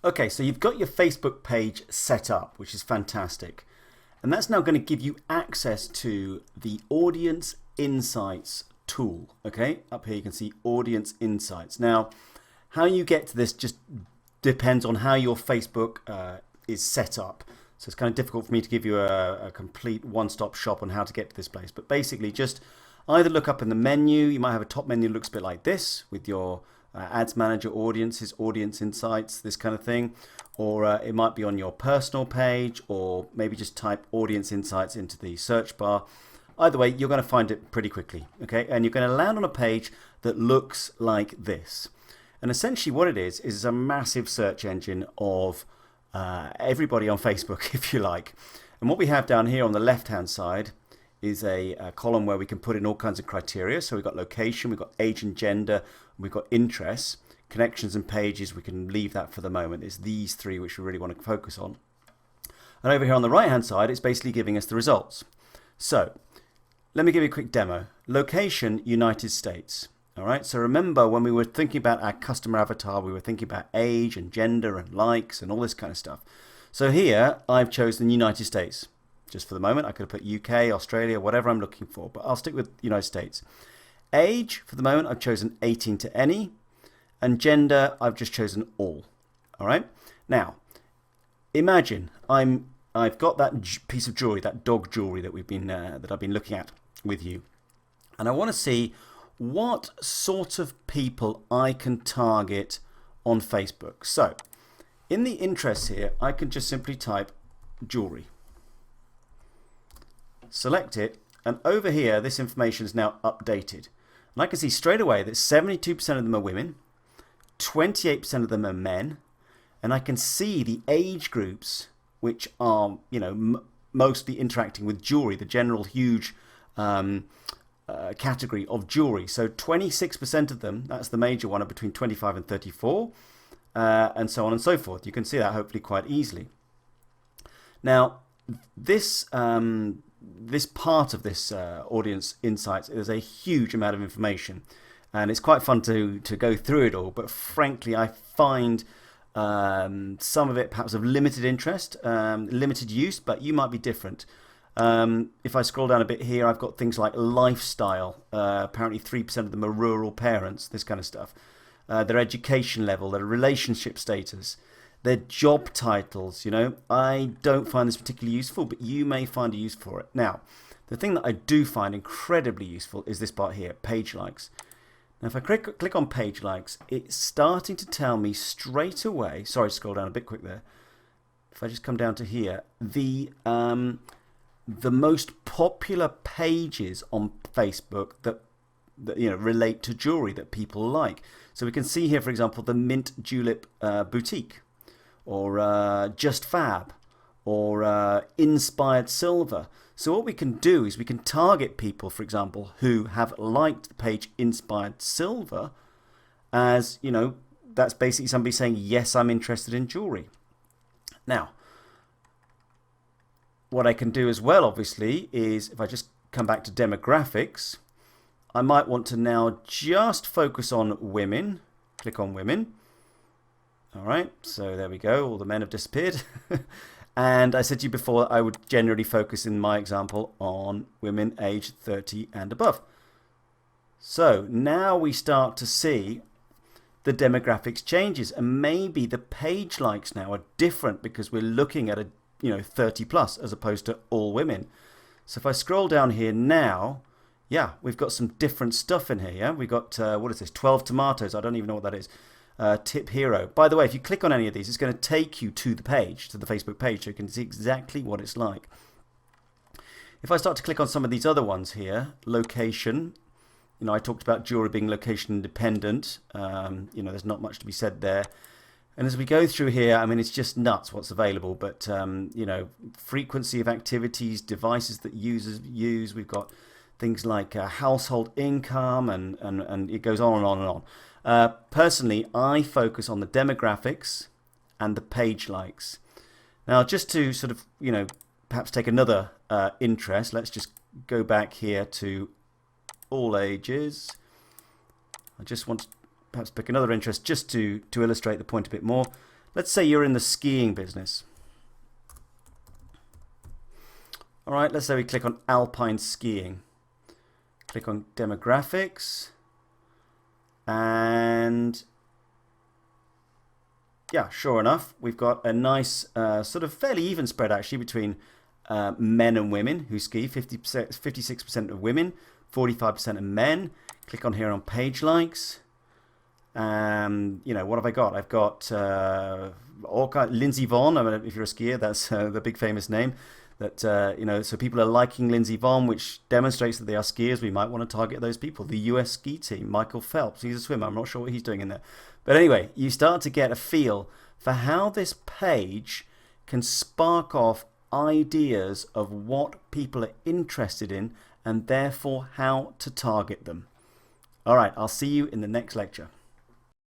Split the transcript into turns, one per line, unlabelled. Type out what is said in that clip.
Okay, so you've got your Facebook page set up, which is fantastic. And that's now going to give you access to the Audience Insights tool. Okay, up here you can see Audience Insights. Now, how you get to this just depends on how your Facebook is set up. So it's kind of difficult for me to give you a complete one-stop shop on how to get to this place. But basically, just either look up in the menu. You might have a top menu that looks a bit like this with your Ads Manager audiences, Audience Insights, this kind of thing. Or it might be on your personal page, or maybe just type Audience Insights into the search bar. Either way, you're going to find it pretty quickly, okay? And you're going to land on a page that looks like this. And essentially what it is a massive search engine of everybody on Facebook, if you like. And what we have down here on the left-hand side is a column where we can put in all kinds of criteria. So we've got location, we've got age and gender, we've got interests, connections and pages. We can leave that for the moment. It's these three which we really want to focus on. And over here on the right-hand side, it's basically giving us the results. So let me give you a quick demo. Location, United States. All right, so remember when we were thinking about our customer avatar, we were thinking about age and gender and likes and all this kind of stuff. So here I've chosen United States. Just for the moment, I could have put UK, Australia, whatever I'm looking for, but I'll stick with United States. Age, for the moment, I've chosen 18 to any, and gender, I've just chosen all. All right. Now, imagine I've got that piece of jewelry, that dog jewelry that I've been looking at with you, and I want to see what sort of people I can target on Facebook. So, in the interests here, I can just simply type jewelry. Select it, and over here, this information is now updated. And I can see straight away that 72% of them are women, 28% of them are men, and I can see the age groups which are, mostly interacting with jewelry, the general huge category of jewelry. So 26% of them, that's the major one, are between 25 and 34, and so on and so forth. You can see that hopefully quite easily. Now, this part of this Audience Insights is a huge amount of information, and it's quite fun to go through it all, but frankly I find some of it perhaps of limited interest, limited use, but you might be different. If I scroll down a bit here, I've got things like lifestyle. Apparently 3% of them are rural parents, this kind of stuff. Their education level, their relationship status, their job titles. I don't find this particularly useful, but you may find a use for it. Now, the thing that I do find incredibly useful is this part here, page likes. Now, if I click on page likes, it's starting to tell me straight away. Sorry, scroll down a bit quick there. If I just come down to here, the most popular pages on Facebook that relate to jewelry that people like. So we can see here, for example, the Mint Julep Boutique, or Just Fab, or Inspired Silver. So what we can do is we can target people, for example, who have liked the page Inspired Silver, as that's basically somebody saying, yes, I'm interested in jewelry. Now, what I can do as well, obviously, is if I just come back to demographics, I might want to now just focus on women. Click on women. All right, so there we go. All the men have disappeared. And I said to you before, I would generally focus in my example on women aged 30 and above. So now we start to see the demographics changes, and maybe the page likes now are different because we're looking at a 30 plus as opposed to all women. So if I scroll down here now, yeah, we've got some different stuff in here. Yeah, we got what is this? 12 tomatoes. I don't even know what that is. Tip hero. By the way, if you click on any of these, it's going to take you to the page, to the Facebook page, so you can see exactly what it's like. If I start to click on some of these other ones here, location. I talked about jewelry being location independent. There's not much to be said there. And as we go through here, I mean, it's just nuts what's available. But, frequency of activities, devices that users use. We've got things like household income, and it goes on and on and on. Personally, I focus on the demographics and the page likes. Now, just to sort of, perhaps take another interest, let's just go back here to all ages. I just want to perhaps pick another interest just to illustrate the point a bit more. Let's say you're in the skiing business. All right, let's say we click on alpine skiing. Click on demographics. And yeah, sure enough, we've got a nice sort of fairly even spread actually between men and women who ski. 56% of women, 45% of men. Click on here on page likes. You know, what have I got? I've got Lindsey Vonn. I mean, if you're a skier, that's the big famous name. That you know, so people are liking Lindsey Vonn, which demonstrates that they are skiers. We might want to target those people. The US ski team, Michael Phelps, he's a swimmer. I'm not sure what he's doing in there. But anyway, you start to get a feel for how this page can spark off ideas of what people are interested in and therefore how to target them. All right, I'll see you in the next lecture.